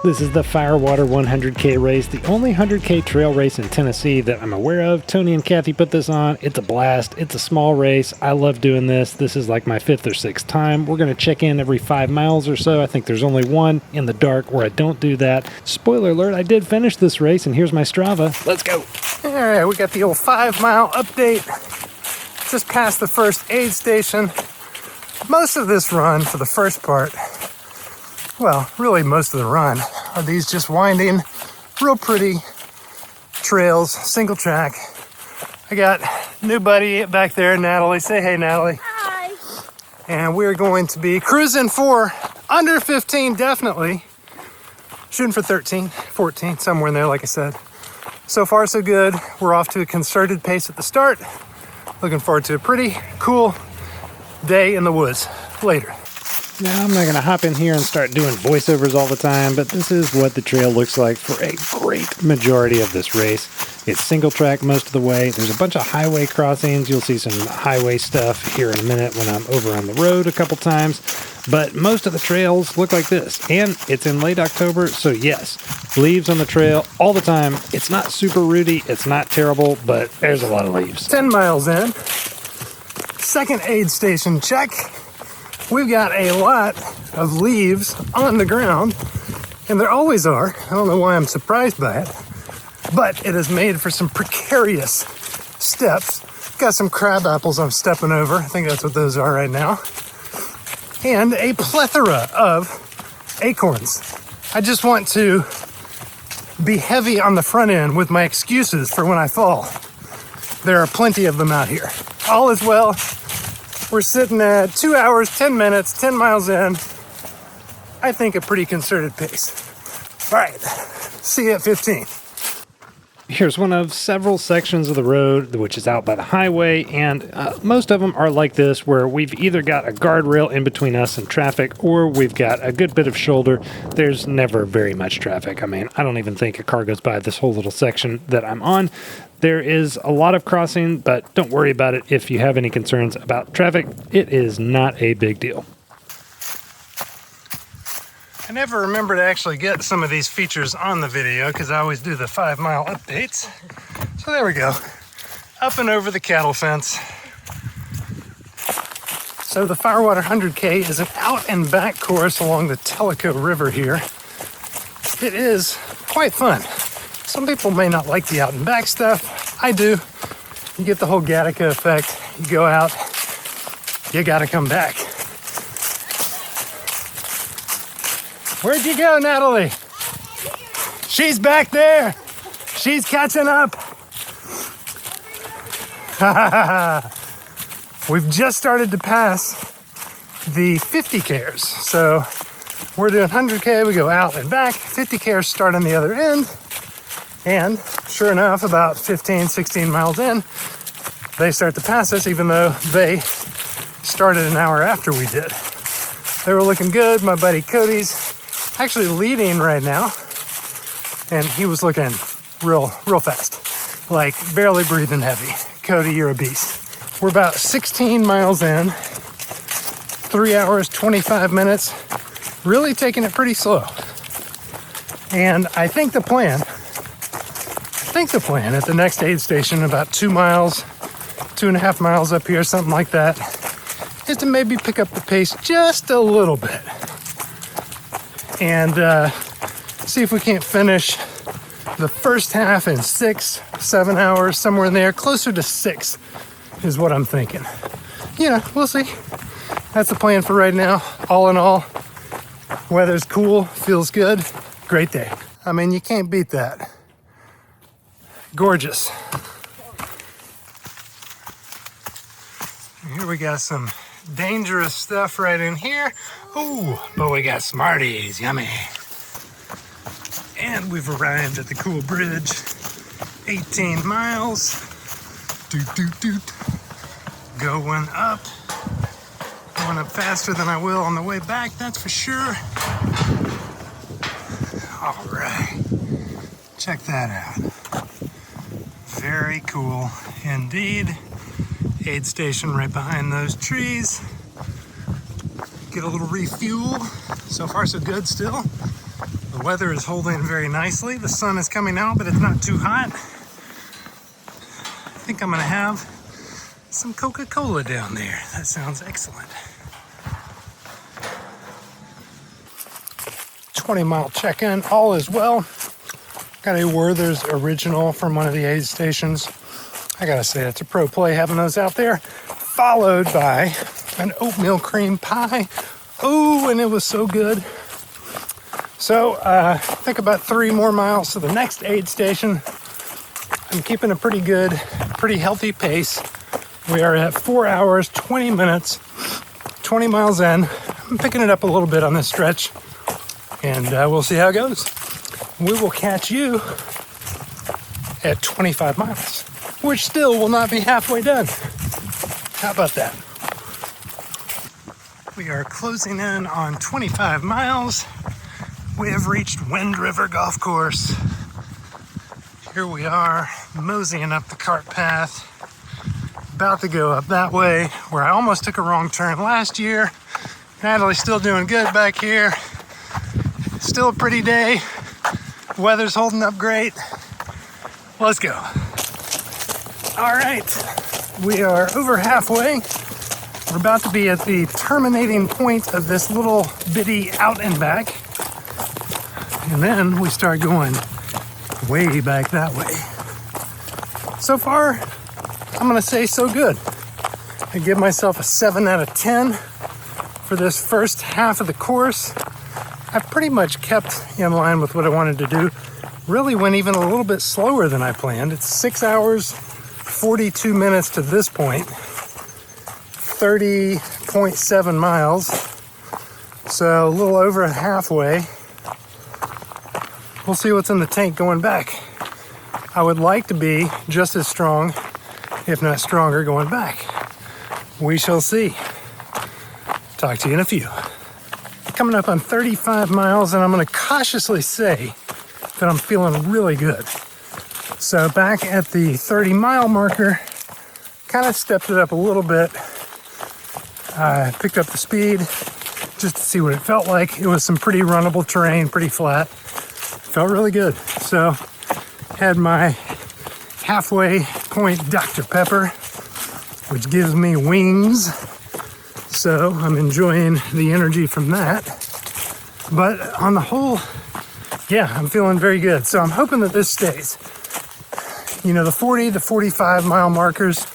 This is the Firewater 100K race, the only 100K trail race in Tennessee that I'm aware of. Tony and Kathy put this on. It's a blast. It's a small race. I love doing this. This is like my 5th or 6th time. We're going to check in every 5 miles or so. I think there's only one in the dark where I don't do that. Spoiler alert, I did finish this race, and here's my Strava. Let's go. All right, we got the old 5-mile update. Just past the first aid station. Most of this run, for the first part, well, really most of the run, are these just winding, real pretty trails, single track. I got new buddy back there, Natalie. Say hey, Natalie. Hi. And we're going to be cruising for under 15, definitely. Shooting for 13, 14, somewhere in there, like I said. So far, so good. We're off to a concerted pace at the start. Looking forward to a pretty cool day in the woods later. Now, I'm not going to hop in here and start doing voiceovers all the time, but this is what the trail looks like for a great majority of this race. It's single track most of the way. There's a bunch of highway crossings. You'll see some highway stuff here in a minute when I'm over on the road a couple times, but most of the trails look like this, and it's in late October, so yes, leaves on the trail all the time. It's not super rooty, it's not terrible, but there's a lot of leaves. 10 miles in, second aid station check. We've got a lot of leaves on the ground, and there always are. I don't know why I'm surprised by it, but it is made for some precarious steps. Got some crab apples I'm stepping over. I think that's what those are right now. And a plethora of acorns. I just want to be heavy on the front end with my excuses for when I fall. There are plenty of them out here. All is well. We're sitting at 2 hours, 10 minutes, 10 miles in. I think a pretty concerted pace. All right, see you at 15. Here's one of several sections of the road which is out by the highway, and most of them are like this, where we've either got a guardrail in between us and traffic, or we've got a good bit of shoulder. There's never very much traffic. I mean, I don't even think a car goes by this whole little section that I'm on. There is a lot of crossing, but don't worry about it if you have any concerns about traffic. It is not a big deal. I never remember to actually get some of these features on the video because I always do the 5-mile updates. So there we go. Up and over the cattle fence. So the Firewater 100K is an out and back course along the Tellico River here. It is quite fun. Some people may not like the out and back stuff. I do. You get the whole Gattaca effect. You go out, you gotta come back. Where'd you go, Natalie? She's back there. She's catching up. We've just started to pass the 50Kers. So we're doing 100K, we go out and back. 50Kers start on the other end. And sure enough, about 15, 16 miles in, they start to pass us, even though they started an hour after we did. They were looking good. My buddy Cody's actually leading right now, and he was looking real fast, like barely breathing heavy. Cody, you're a beast. We're about 16 miles in, 3 hours, 25 minutes, really taking it pretty slow. And I think the plan at the next aid station, about 2 miles, 2.5 miles up here, something like that, is to maybe pick up the pace just a little bit. And see if we can't finish the first half in 6, 7 hours, somewhere in there. Closer to 6 is what I'm thinking. You know, we'll see. That's the plan for right now. All in all, weather's cool, feels good, great day. I mean, you can't beat that. Gorgeous. Here we got some dangerous stuff right in here. Ooh, but we got Smarties, yummy. And we've arrived at the cool bridge. 18 miles. Doot, doot, doot. Going up faster than I will on the way back, that's for sure. All right, check that out. Very cool indeed. Aid station right behind those trees. Get a little refuel. So far so good still. The weather is holding very nicely. The sun is coming out, but it's not too hot. I think I'm gonna have some Coca-Cola down there. That sounds excellent. 20-mile check-in, all is well. Got a Werthers original from one of the aid stations. I gotta say, it's a pro play having those out there. Followed by an oatmeal cream pie. Oh, and it was so good. So, I think about 3 more miles to the next aid station. I'm keeping a pretty good, pretty healthy pace. We are at 4 hours, 20 minutes, 20 miles in. I'm picking it up a little bit on this stretch, and we'll see how it goes. We will catch you at 25 miles, which still will not be halfway done. How about that? We are closing in on 25 miles. We have reached Wind River Golf Course. Here we are, moseying up the cart path. About to go up that way, where I almost took a wrong turn last year. Natalie's still doing good back here. Still a pretty day. Weather's holding up great. Let's go. All right, we are over halfway. We're about to be at the terminating point of this little bitty out and back. And then we start going way back that way. So far, I'm gonna say so good. I give myself a 7 out of 10 for this first half of the course. I pretty much kept in line with what I wanted to do. Really went even a little bit slower than I planned. It's 6 hours, 42 minutes to this point, 30.7 miles. So a little over halfway. We'll see what's in the tank going back. I would like to be just as strong, if not stronger, going back. We shall see. Talk to you in a few. Coming up on 35 miles, and I'm going to cautiously say that I'm feeling really good. So back at the 30-mile marker, kind of stepped it up a little bit. I picked up the speed just to see what it felt like. It was some pretty runnable terrain, pretty flat. Felt really good. So had my halfway point Dr. Pepper, which gives me wings. So I'm enjoying the energy from that. But on the whole, yeah, I'm feeling very good. So I'm hoping that this stays. You know, the 40 to 45 mile markers,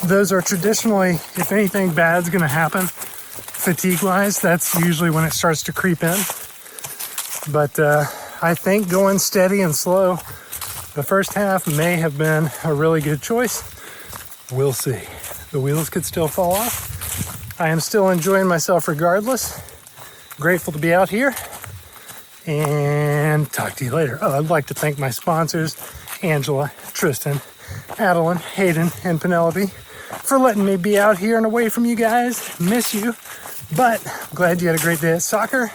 those are traditionally, if anything bad's gonna happen, fatigue-wise, that's usually when it starts to creep in. But I think going steady and slow, the first half may have been a really good choice. We'll see. The wheels could still fall off. I am still enjoying myself regardless. Grateful to be out here. And talk to you later. Oh, I'd like to thank my sponsors, Angela, Tristan, Adeline, Hayden, and Penelope, for letting me be out here and away from you guys. Miss you. But glad you had a great day at soccer.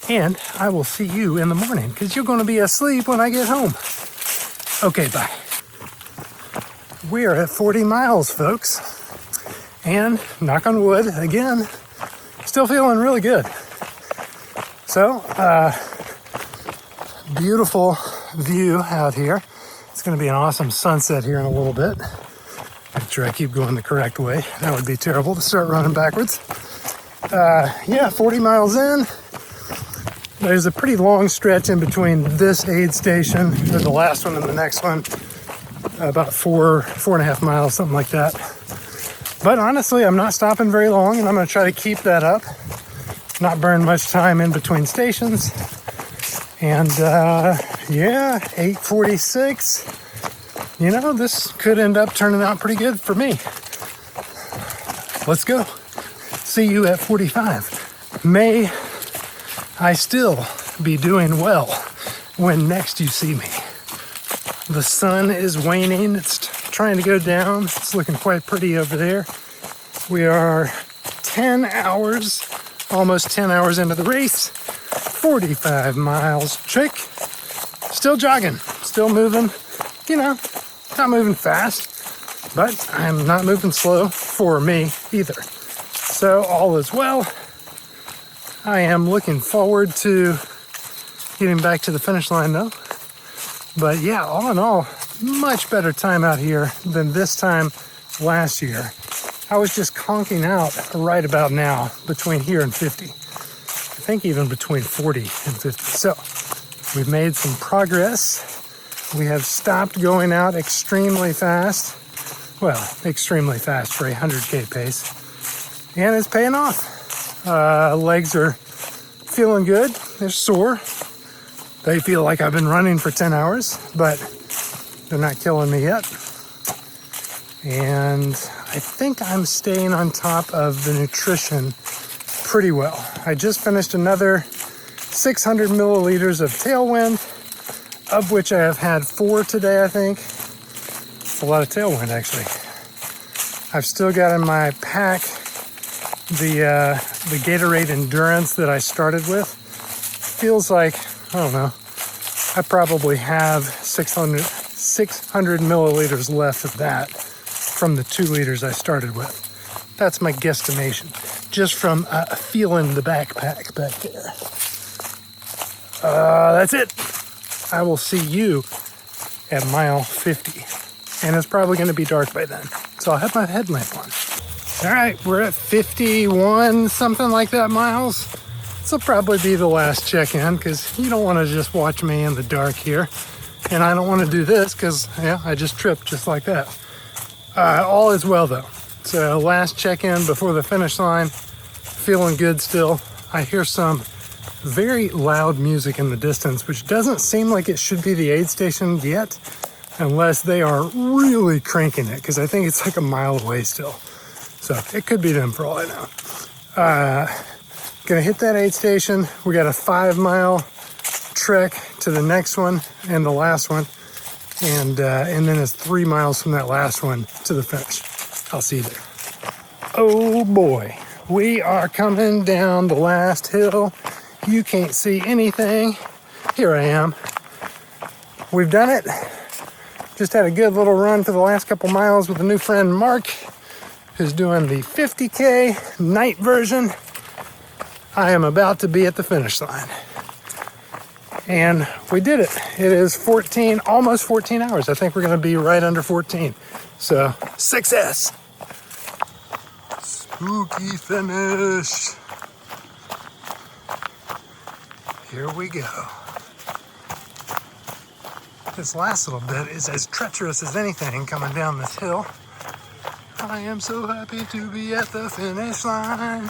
And I will see you in the morning, because you're going to be asleep when I get home. Okay, bye. We are at 40 miles, folks. And knock on wood, again, still feeling really good. So, beautiful view out here. It's going to be an awesome sunset here in a little bit. Make sure I keep going the correct way. That would be terrible to start running backwards. Yeah, 40 miles in. There's a pretty long stretch in between this aid station, or the last one and the next one. About 4.5 miles, something like that. But honestly, I'm not stopping very long, and I'm going to try to keep that up. Not burn much time in between stations. And yeah, 8:46. You know, this could end up turning out pretty good for me. Let's go. See you at 45. May I still be doing well when next you see me. The sun is waning. It's trying to go down. It's looking quite pretty over there. We are 10 hours, almost 10 hours into the race. 45 miles. Check. Still jogging. Still moving. You know, not moving fast, but I'm not moving slow for me either. So all is well. I am looking forward to getting back to the finish line though. But yeah, all in all, much better time out here than this time last year. I was just conking out right about now between here and 50. I think even between 40 and 50. So we've made some progress. We have stopped going out extremely fast. Well, extremely fast for a 100K pace. And it's paying off. Legs are feeling good. They're sore. They feel like I've been running for 10 hours, but they're not killing me yet. And I think I'm staying on top of the nutrition pretty well. I just finished another 600 milliliters of Tailwind, of which I have had 4 today, I think. It's a lot of Tailwind, actually. I've still got in my pack the Gatorade Endurance that I started with. Feels like, I don't know, I probably have 600 milliliters left of that from the 2 liters I started with. That's my guesstimation, just from feeling the backpack back there. That's it. I will see you at mile 50. And it's probably going to be dark by then. So I'll have my headlamp on. All right, we're at 51, something like that miles. This will probably be the last check-in because you don't want to just watch me in the dark here. And I don't want to do this because, yeah, I just tripped just like that. All is well, though. So last check-in before the finish line. Feeling good still. I hear some very loud music in the distance, which doesn't seem like it should be the aid station yet, unless they are really cranking it, because I think it's like a mile away still. So it could be them for all I know. Gonna hit that aid station. We got a 5-mile trek to the next one and the last one. And then it's 3 miles from that last one to the finish. I'll see you there. Oh boy, we are coming down the last hill. You can't see anything. Here I am. We've done it. Just had a good little run for the last couple miles with a new friend, Mark, who's doing the 50K night version. I am about to be at the finish line. And we did it. It is 14, almost 14 hours. I think we're going to be right under 14. So, success. Spooky finish. Here we go. This last little bit is as treacherous as anything coming down this hill. I am so happy to be at the finish line.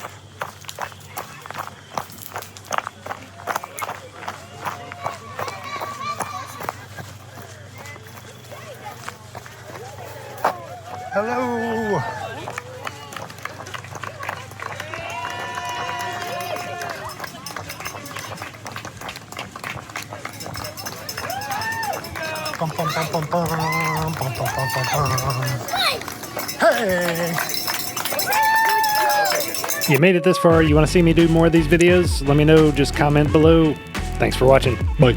Hello. Bum, bum, bum, bum, bum, bum, bum, bum, bum, bum. Hey! You made it this far. You want to see me do more of these videos? Let me know. Just comment below. Thanks for watching. Bye.